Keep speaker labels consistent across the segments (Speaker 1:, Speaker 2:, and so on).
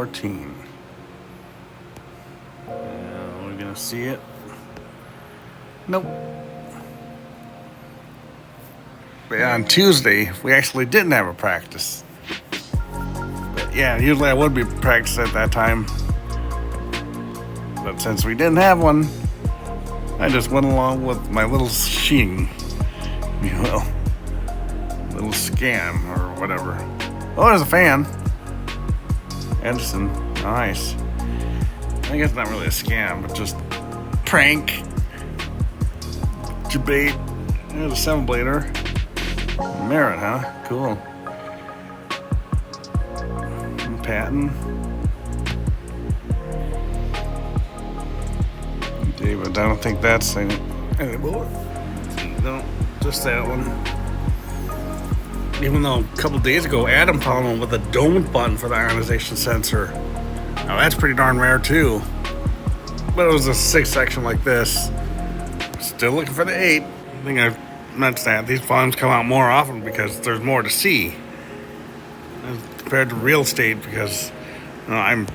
Speaker 1: V14. We're gonna see it. Nope. But on Tuesday, we actually didn't have a practice. But yeah, usually I would be practicing at that time. But since we didn't have one, I just went along with my little shing, if you will. Little scam or whatever. Oh, there's a fan. Edison, nice. I guess not really a scam, but just prank. Debate. There's a 7-blader. Merit, huh? Cool. Patton. David, I don't think that's anymore. No, just that one. Even though a couple days ago, Adam found one with a domed button for the ionization sensor. Now that's pretty darn rare too. But it was a 6-section like this. Still looking for the 8. I think I've mentioned that. These volumes come out more often because there's more to see. Compared to real estate, because I'm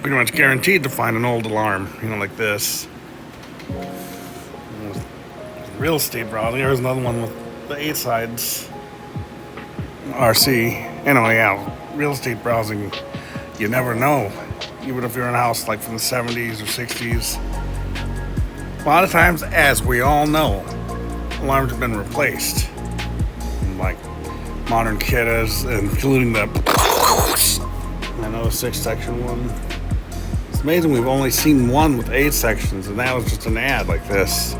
Speaker 1: pretty much guaranteed to find an old alarm, like this. Real estate browsing, there's another one with the 8 sides. RC. Anyway, yeah, real estate browsing, you never know. Even if you're in a house like from the 70s or 60s. A lot of times, as we all know, alarms have been replaced. Like modern kiddas, including the I know a 6-section one. It's amazing we've only seen one with 8 sections, and that was just an ad like this.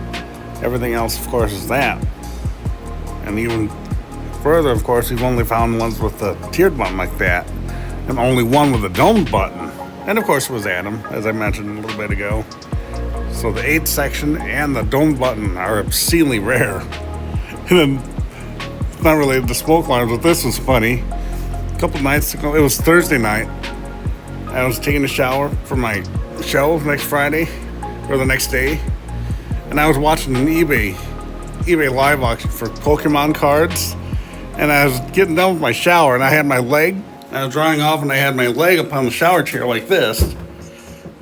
Speaker 1: Everything else, of course, is that. And even further, of course, we've only found ones with the tiered button like that, and only one with a domed button. And of course it was Adam, as I mentioned a little bit ago. So the 8 section and the domed button are obscenely rare. And then, not related to smoke alarms, but this was funny. A couple nights ago, it was Thursday night, I was taking a shower for my show next Friday, or the next day, and I was watching an eBay live auction for Pokemon cards, and I was getting done with my shower, and I had my leg, I was drying off, and I had my leg up on the shower chair like this. It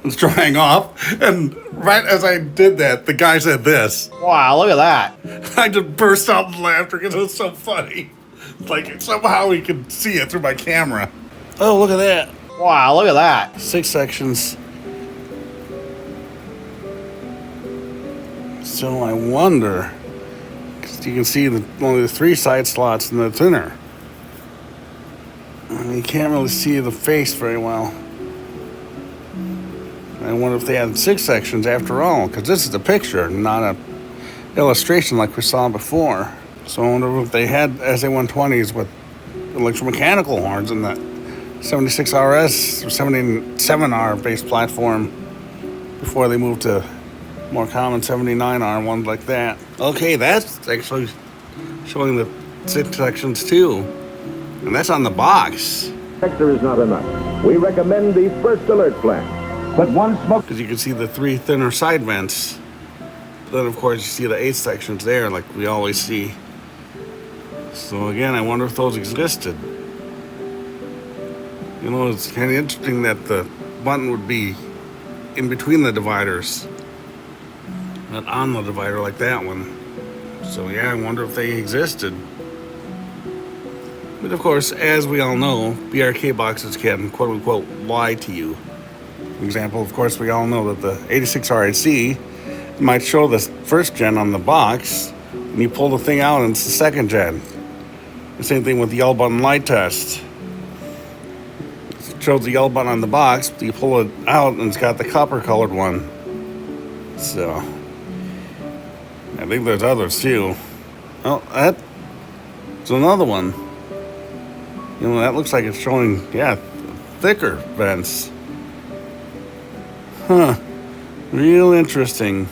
Speaker 1: was drying off, and right as I did that, the guy said this.
Speaker 2: Wow, look at that.
Speaker 1: I just burst out in laughter because it was so funny. Like, somehow he could see it through my camera. Oh, look at that.
Speaker 2: Wow, look at that.
Speaker 1: 6 sections. So I wonder, because you can see only the 3 side slots in the thinner. And you can't really see the face very well. I wonder if they had 6 sections after all, because this is a picture, not a illustration like we saw before. So I wonder if they had SA120s with electromechanical horns in that 76RS or 77R based platform before they moved to more common 79R ones like that. Okay, that's actually showing the 6 sections too. And that's on the box.
Speaker 3: Sector is not enough. We recommend the first alert plan. But one smoke...
Speaker 1: Because you can see the 3 thinner side vents. Then, of course, you see the 8 sections there like we always see. So, again, I wonder if those existed. It's kind of interesting that the button would be in between the dividers. Not on the divider like that one. So, yeah, I wonder if they existed. But, of course, as we all know, BRK boxes can, quote-unquote, lie to you. For example, of course, we all know that the 86RIC might show the 1st gen on the box, and you pull the thing out and it's the 2nd gen. The same thing with the yellow button light test. It shows the yellow button on the box, but you pull it out and it's got the copper colored one. So, I think there's others too. Oh, that's another one. That looks like it's showing, thicker vents. Huh. Real interesting.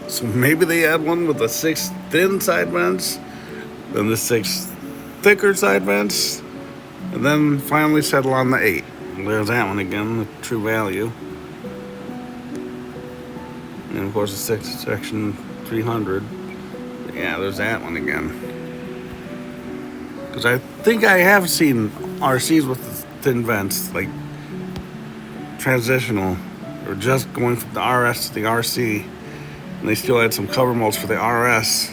Speaker 1: So maybe they had one with the 6 thin side vents, then the 6 thicker side vents, and then finally settle on the 8. And there's that one again, the true value. And of course the 6 section 300. Yeah, there's that one again. Because I think I have seen RCs with thin vents, like transitional, or just going from the RS to the RC. And they still had some cover molds for the RS.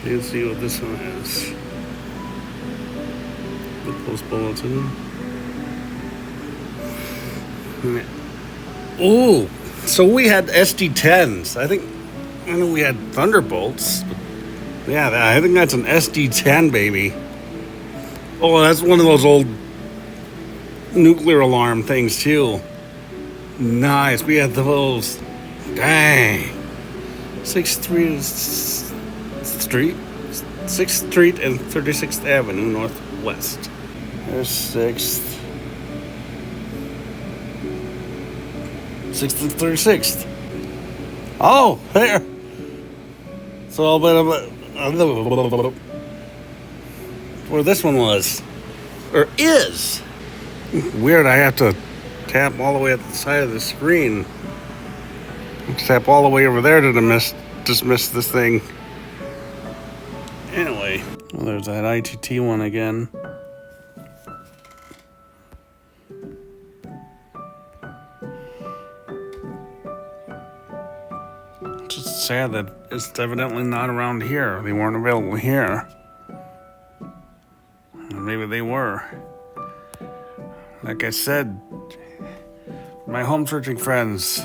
Speaker 1: You can see what this one is. The post bulletin. Oh, so we had SD10s. I know we had Thunderbolts. Yeah, I think that's an SD10, baby. Oh, that's one of those old nuclear alarm things, too. Nice, we had those. Dang. 6th Street and 36th Avenue Northwest. There's 6th. 6th and 36th. Oh, there. So I'll bet where this one was. Or is. Weird, I have to tap all the way at the side of the screen. Tap all the way over there to dismiss this thing. Anyway, well, there's that ITT one again. It's just sad that it's evidently not around here. They weren't available here. Maybe they were. Like I said, my home searching friends,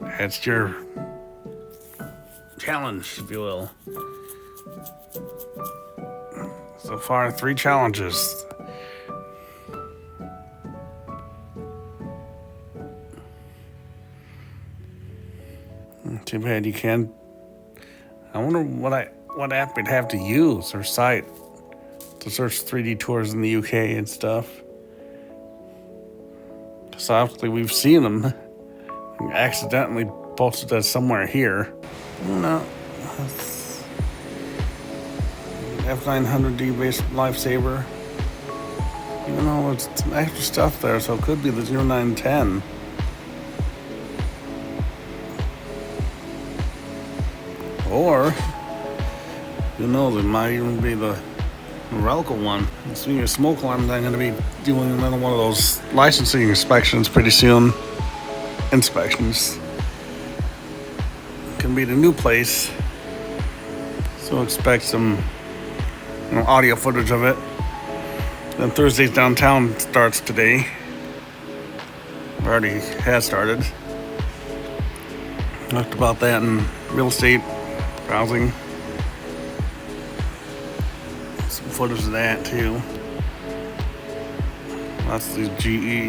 Speaker 1: that's your challenge, if you will. So far, 3 challenges. Too bad you can't. I wonder what app we'd have to use or site to search 3D tours in the UK and stuff. Because obviously we've seen them. Accidentally posted that somewhere here. No. F900D based lifesaver. Even though it's some extra stuff there, so it could be the 0910. Or, who knows, it might even be the Relco one. Speaking of smoke alarms, I'm going to be doing another one of those licensing inspections pretty soon. Inspections. Can be the new place. So expect some audio footage of it. Then Thursday's downtown starts today. Already has started. Talked about that in real estate browsing. Some footage of that too. Lots of these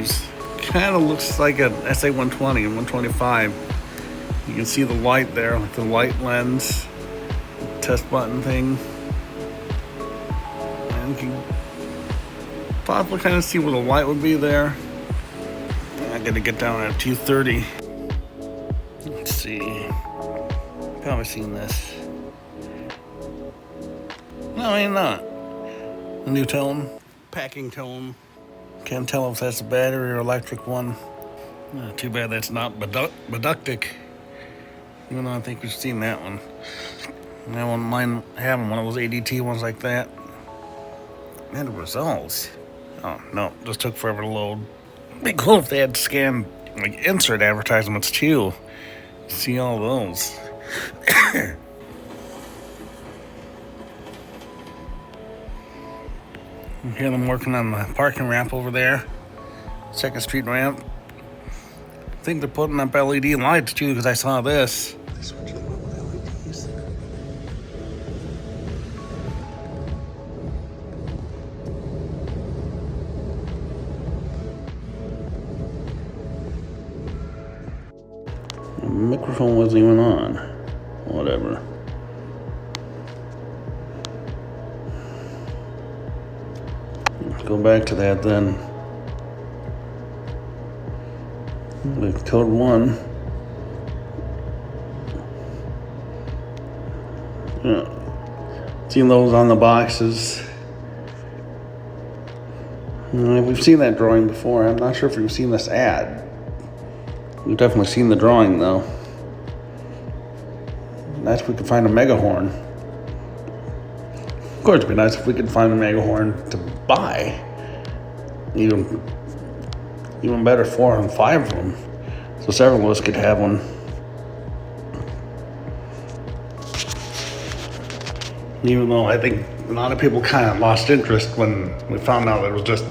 Speaker 1: GEs. Kind of looks like an SA120 and 125. You can see the light there, like the light lens, test button thing. And you can possibly kind of see where the light would be there. I gotta get down at 230. Let's see. Probably seen this. No, maybe not. A new tone. Packing tone. Can't tell if that's a battery or electric one. Too bad that's not Beductic. Even though I think we've seen that one. I wouldn't mind having one of those ADT ones like that. And the results. Oh, no. Just took forever to load. It'd be cool if they had scanned, like, insert advertisements, too. See all those. I hear them working on the parking ramp over there. 2nd Street ramp. I think they're putting up LED lights too, because I saw this. The microphone wasn't even on. Whatever. Go back to that then. With code 1. Yeah. Seen those on the boxes. We've seen that drawing before. I'm not sure if we've seen this ad. We've definitely seen the drawing though. Nice if we can find a mega horn. Of course, it'd be nice if we could find a mega horn to buy. Even better, 4 and 5 of them. So several of us could have one. Even though I think a lot of people kind of lost interest when we found out it was just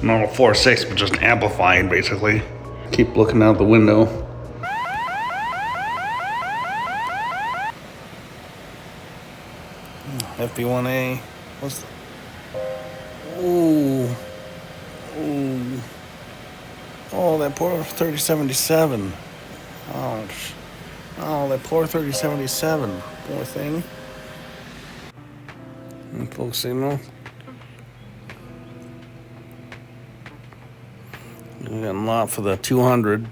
Speaker 1: normal 4.6, but just amplified, basically. Keep looking out the window. FB1A. What's the... Ooh. Ooh. Oh, that poor 3077. Ouch. Oh, that poor 3077. Poor thing. And full signal. We got a lot for the 200.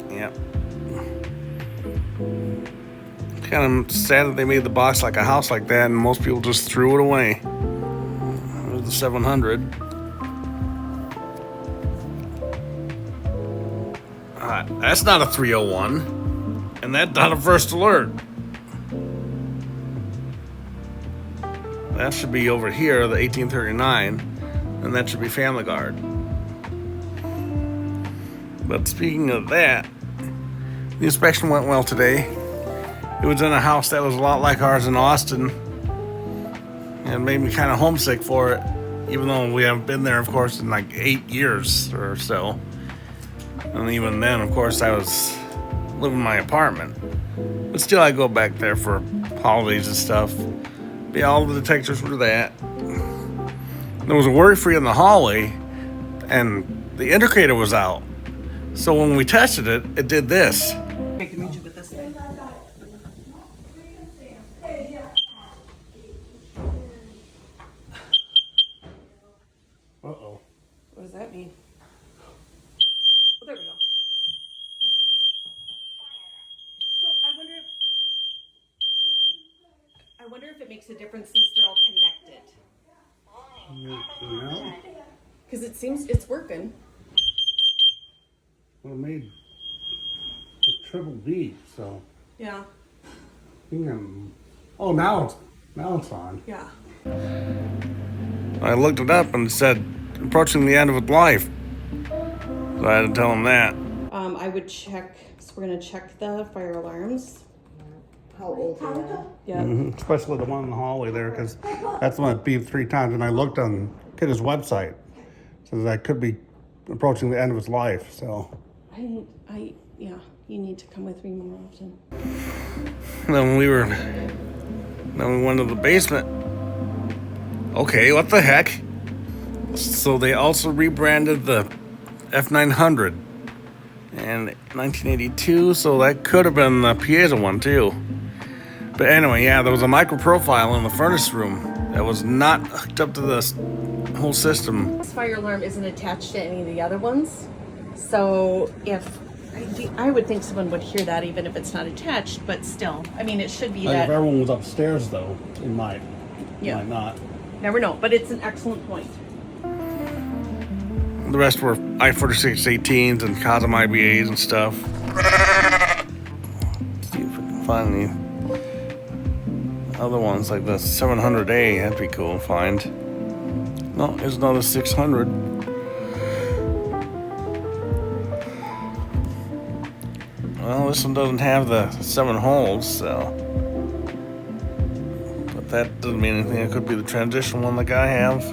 Speaker 1: Yep. Kind of sad that they made the box like a house like that, and most people just threw it away. There's the 700. That's not a 301, and that's not a first alert. That should be over here, the 1839, and that should be Family Guard. But speaking of that, the inspection went well today. It was in a house that was a lot like ours in Austin, and it made me kind of homesick for it, even though we haven't been there, of course, in like 8 years or so. And even then, of course, I was living in my apartment. But still, I go back there for holidays and stuff. Yeah, all the detectors were that. There was a worry-free in the hallway, and the indicator was out. So when we tested it, it did this.
Speaker 4: I can reach it this way.
Speaker 1: Uh-oh.
Speaker 4: What does that mean? Oh, there we go. So I wonder if it makes a difference since they're all connected.
Speaker 1: No?
Speaker 4: Because it seems it's working.
Speaker 1: Well, it made a triple beat, so...
Speaker 4: Yeah.
Speaker 1: Oh, now it's on.
Speaker 4: Yeah.
Speaker 1: I looked it up and it said, approaching the end of its life. So I had to tell him that.
Speaker 4: I would check. So we're gonna check the fire alarms.
Speaker 5: How old are they?
Speaker 4: Yeah.
Speaker 1: Especially the one in the hallway there, because that's the one that beeped 3 times, and I looked on his website. So that could be approaching the end of its life, so...
Speaker 4: Yeah. You need to come with me more often.
Speaker 1: Then we went to the basement. Okay, what the heck? So they also rebranded the F900 in 1982, so that could have been the Piazza one too. But anyway, yeah, there was a micro profile in the furnace room that was not hooked up to the whole system.
Speaker 4: This fire alarm isn't attached to any of the other ones, so if I would think someone would hear that even if it's not attached, but still, I mean, it should be
Speaker 1: Like
Speaker 4: that.
Speaker 1: if everyone was upstairs, though, it might not.
Speaker 4: Never know, but it's an excellent point.
Speaker 1: The rest were I-46 18s and Cosm IBAs and stuff. Let's see if we can find any other ones like the 700A. That'd be cool to find. No, there's another 600. Well, this one doesn't have the 7 holes, so. But that doesn't mean anything. It could be the transition one like I have.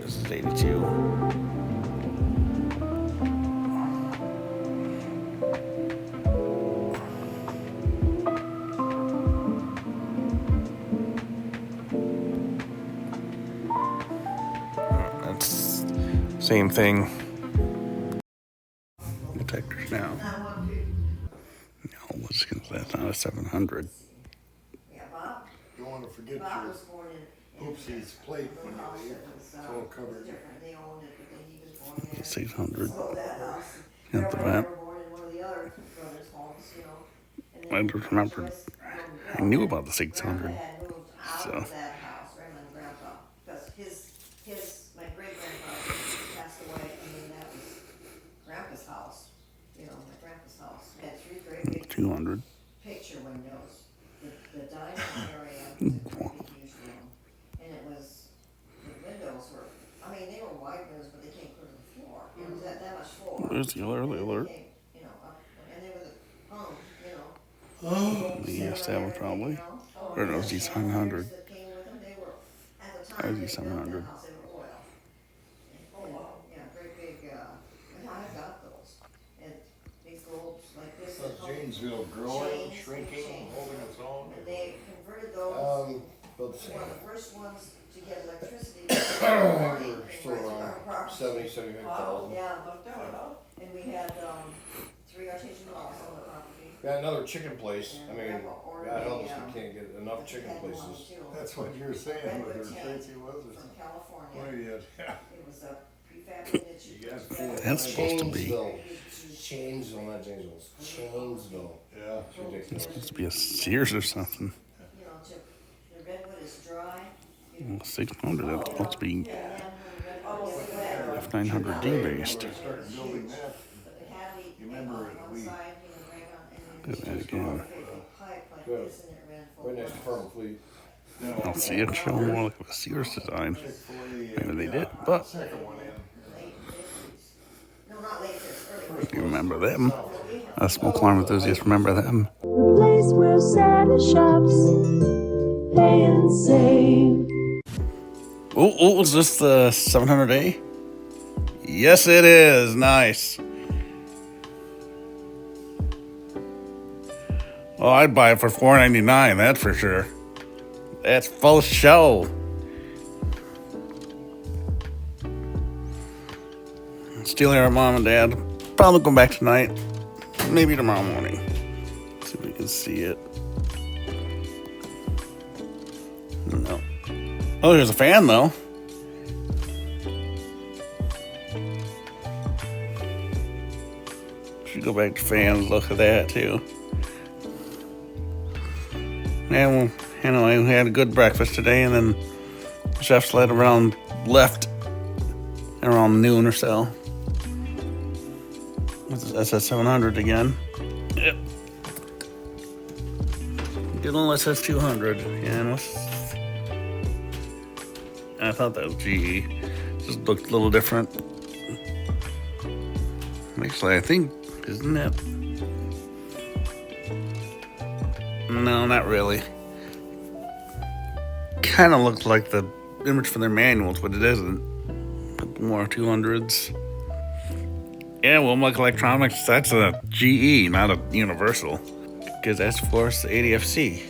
Speaker 1: This is 82. That's same thing. Detectors now. No, that's not a 700.
Speaker 5: Yeah, Bob.
Speaker 6: Don't want to forget
Speaker 5: Bob
Speaker 6: your
Speaker 5: was born in.
Speaker 6: oopsies plate when you leave. It's all covered.
Speaker 5: Different. They owned it, but then he was born there.
Speaker 1: 600.
Speaker 5: So that house.
Speaker 1: Got the
Speaker 5: Everyone
Speaker 1: vent.
Speaker 5: were born in one of the other brothers' homes, you know. And
Speaker 1: I
Speaker 5: then
Speaker 1: just remember
Speaker 5: Joyce moved
Speaker 1: I
Speaker 5: out.
Speaker 1: knew about the
Speaker 5: Grandpa
Speaker 1: 600.
Speaker 5: had moved out
Speaker 1: So.
Speaker 5: of that house, Raymond Grandpa, because my great grandfather passed away, and then that was Grandpa's house, you know, my grandpa's house. Had 3 great big
Speaker 1: 200.
Speaker 5: wide windows, but they can't clear the floor. It was that much floor.
Speaker 1: There's the early alert.
Speaker 5: They came, you know, up, and they were the hung, you know.
Speaker 1: The E7 probably. Or no, it's E700.
Speaker 5: That came with them, they were, at the
Speaker 1: That
Speaker 5: time,
Speaker 1: was
Speaker 5: they built
Speaker 1: E700.
Speaker 5: that house, they were oil. Oh, wow. Yeah, great big, and I got those. And big globes like this. that hung-
Speaker 6: Janesville growing,
Speaker 5: Chains,
Speaker 6: shrinking,
Speaker 5: chains.
Speaker 6: holding its own.
Speaker 5: And they converted those,
Speaker 6: Let's see.
Speaker 5: one of the first ones to get electricity.
Speaker 6: We're still around 75,000.
Speaker 5: Yeah, and we had, 3 artesian wells on the property.
Speaker 6: Got another chicken place. I
Speaker 5: And
Speaker 6: mean,
Speaker 5: Grandpa ordered
Speaker 6: God help us,
Speaker 5: a,
Speaker 6: we can't get enough chicken
Speaker 5: had one
Speaker 6: places.
Speaker 5: too.
Speaker 6: That's what you were saying,
Speaker 5: Redwood
Speaker 6: whether
Speaker 5: tent
Speaker 6: Tracy was or
Speaker 5: From
Speaker 6: something.
Speaker 5: California.
Speaker 6: Yeah.
Speaker 5: It was a prefabricated.
Speaker 6: You got 4.
Speaker 1: That's supposed to be.
Speaker 6: Chainsville, not Janesville. Chainsville. Yeah. It's ridiculous.
Speaker 1: Supposed to be a Sears or something.
Speaker 5: You know, the redwood is dry.
Speaker 1: 600. That's supposed to be
Speaker 5: And then when the redwood is wet,
Speaker 1: F900D based.
Speaker 6: Started building that.
Speaker 5: but they had the,
Speaker 6: You remember
Speaker 5: on
Speaker 6: it,
Speaker 5: one
Speaker 6: we-
Speaker 5: side, you know, right on, and
Speaker 1: Look at that
Speaker 5: then
Speaker 1: again.
Speaker 5: a pipe like
Speaker 6: Good.
Speaker 5: this, and it ran full.
Speaker 6: Right next to Farm Fleet.
Speaker 1: I'll see it show more like a Sears design. Maybe they did, but
Speaker 6: Second one in.
Speaker 5: Late 50s. No, not late 50s, early 50s.
Speaker 1: you remember them. Us smoke alarm enthusiasts remember them.
Speaker 7: The place where Santa shops, pay and save.
Speaker 1: Oh, is this the 700A? Yes, it is. Nice. Oh, I'd buy it for $4.99. That's for sure. That's full show. Still here at Mom and Dad. Probably go back tonight. Maybe tomorrow morning. See if we can see it. No. Oh, there's a fan though. Should go back to fans. Look at that too. Yeah, well, anyway, we had a good breakfast today, and then the chef's left around noon or so. That's at 700 again. Yep. Good old SS 200. Yeah, I thought that was GE. Just looked a little different. Actually, I think, isn't it? No, not really. Kind of looks like the image for their manuals, but it isn't. More 200s. Yeah, Wilmec Electronics, that's a GE, not a Universal. Because that's for us, the 80FC.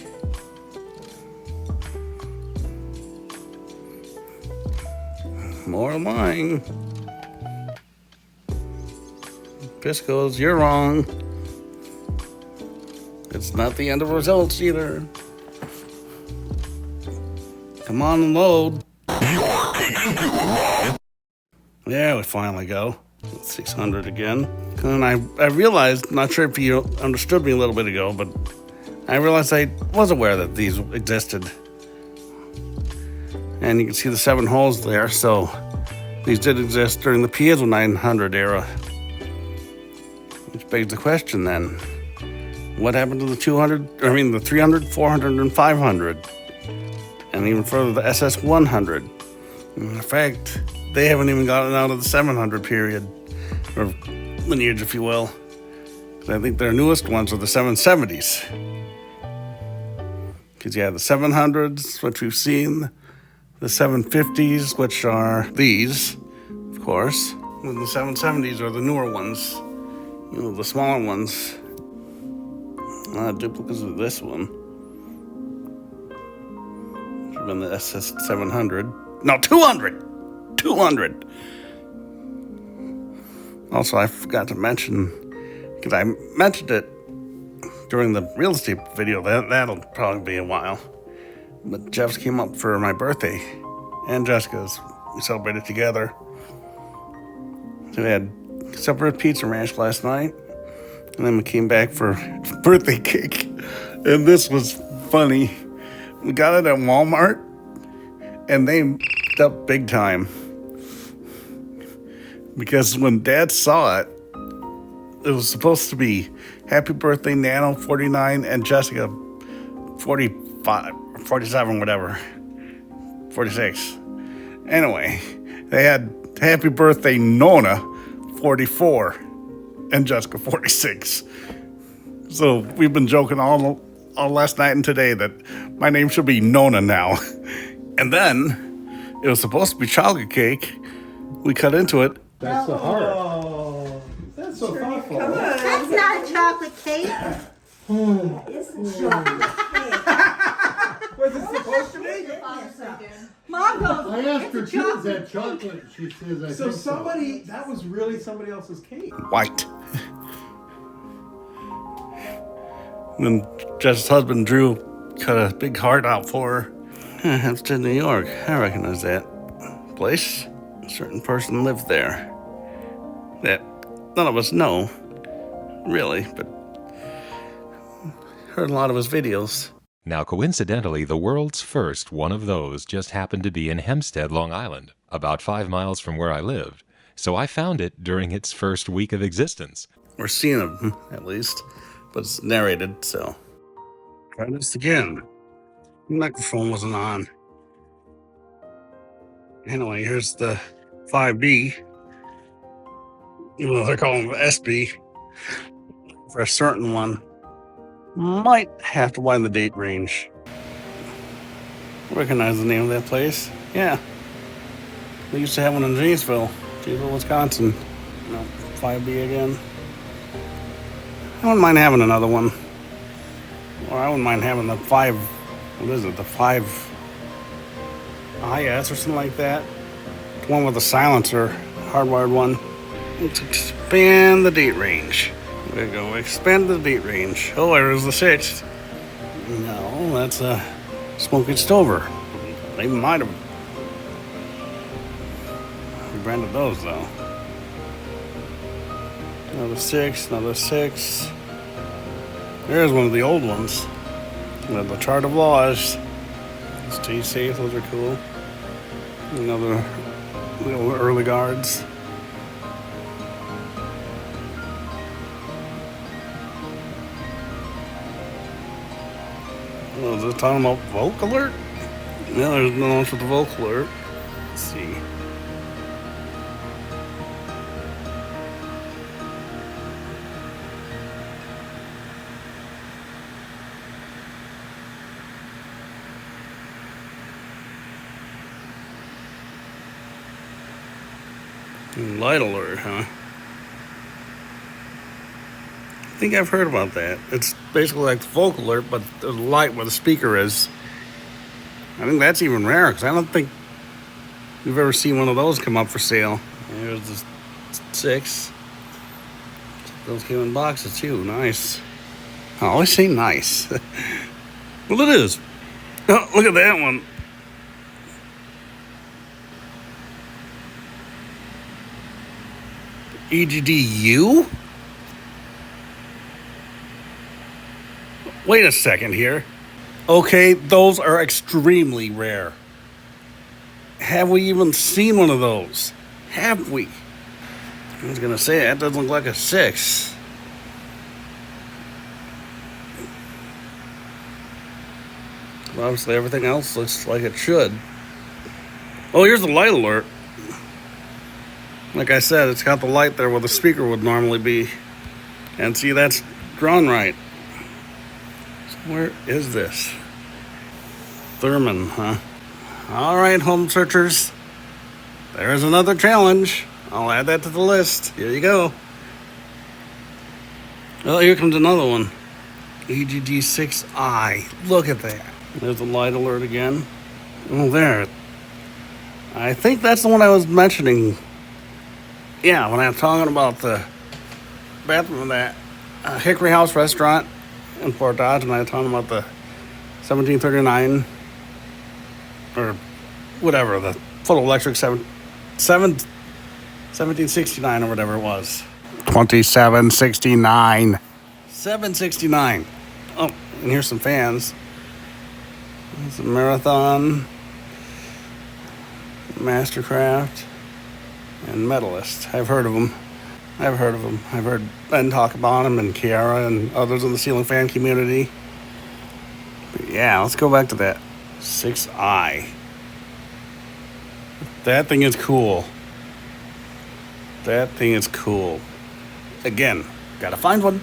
Speaker 1: More lying. Pisco's, you're wrong. It's not the end of results either. Come on and load. There we finally go. 600 again. And I realized, not sure if you understood me a little bit ago, but I realized I was aware that these existed. And you can see the 7 holes there, so these did exist during the Piezo 900 era. Which begs the question then, what happened to the 300, 400, and 500? And even further, the SS 100. In fact, they haven't even gotten out of the 700 period, or lineage, if you will. I think their newest ones are the 770s. Because you have the 700s, which we've seen, the 750s, which are these, of course, and the 770s are the newer ones, the smaller ones. Duplicates of this one. Should have been the SS 700. No, 200! 200! Also, I forgot to mention, because I mentioned it during the real estate video, that'll probably be a while. But Jeff's came up for my birthday, and Jessica's. We celebrated together. So we had separate pizza ranch last night, and then we came back for birthday cake. And this was funny. We got it at Walmart, and they f***ed up big time. Because when Dad saw it, it was supposed to be happy birthday Nano 49 and Jessica 45, 47, whatever, 46. Anyway, they had Happy birthday, Nona, 44, and Jessica, 46. So we've been joking all last night and today that my name should be Nona now. And then it was supposed to be chocolate cake. We cut into it.
Speaker 2: That's the heart. That's so thoughtful.
Speaker 8: That's not a chocolate cake.
Speaker 5: Isn't chocolate cake?
Speaker 2: Was it supposed to be?
Speaker 8: Mom goes,
Speaker 9: I asked her too, is that chocolate? She says, I
Speaker 2: So
Speaker 9: think
Speaker 2: somebody, that was really somebody else's cake.
Speaker 1: White. And then Jess's husband, Drew, cut a big heart out for her. Hempstead, New York. I recognize that place. A certain person lived there. That none of us know, really, but heard a lot of his videos.
Speaker 10: Now, coincidentally, the world's first one of those just happened to be in Hempstead, Long Island, about 5 miles from where I lived. So I found it during its first week of existence.
Speaker 1: We're seeing him, at least, but it's narrated, so. Try this again. The microphone wasn't on. Anyway, here's the 5B. Even though they're calling it SB. For a certain one. Might have to widen the date range. Recognize the name of that place? Yeah. They used to have one in Janesville, Wisconsin. No, 5B again. I wouldn't mind having another one. Or I wouldn't mind having the 5, what is it, the 5IS or something like that. The one with the silencer, hardwired one. Let's expand the date range. There we go, expand the date range. Oh, there's the 6th. No, that's a Smoky Stover. They might have rebranded those though. Another 6, another 6. There's one of the old ones. The Chart of Laws. Stay safe, those are cool. Another little early guards. Oh, is it talking about Vogue Alert? Yeah, there's no one for the Vogue Alert. Let's see. Light alert, huh? I think I've heard about that. It's basically like the Vogue Alert, but there's a light where the speaker is. I think that's even rare, because I don't think we've ever seen one of those come up for sale. There's the 6. Those came in boxes too. Nice. I always say nice. Well, it is. Oh, look at that one. EGDU? Wait a second here. Okay, those are extremely rare. Have we even seen one of those? Have we? I was gonna say, that doesn't look like a 6. Well, obviously everything else looks like it should. Oh, here's the light alert. Like I said, it's got the light there where the speaker would normally be. And see, that's drawn right. So where is this? Thurman, huh? All right, home searchers. There's another challenge. I'll add that to the list. Here you go. Oh, here comes another one. EGD6I. Look at that. There's the light alert again. Oh, there. I think that's the one I was mentioning. Yeah, when I'm talking about the bathroom of that Hickory House restaurant in Fort Dodge, and I was talking about the 1739 or whatever, the photoelectric 1769 or whatever it was. 2769. 769. Oh, and here's some fans. It's a Marathon, Mastercraft, and Medalist. I've heard of them. I've heard Ben talk about them, and Kiara and others in the ceiling fan community. But yeah, let's go back to that 6i. That thing is cool. That thing is cool. Again, gotta find one.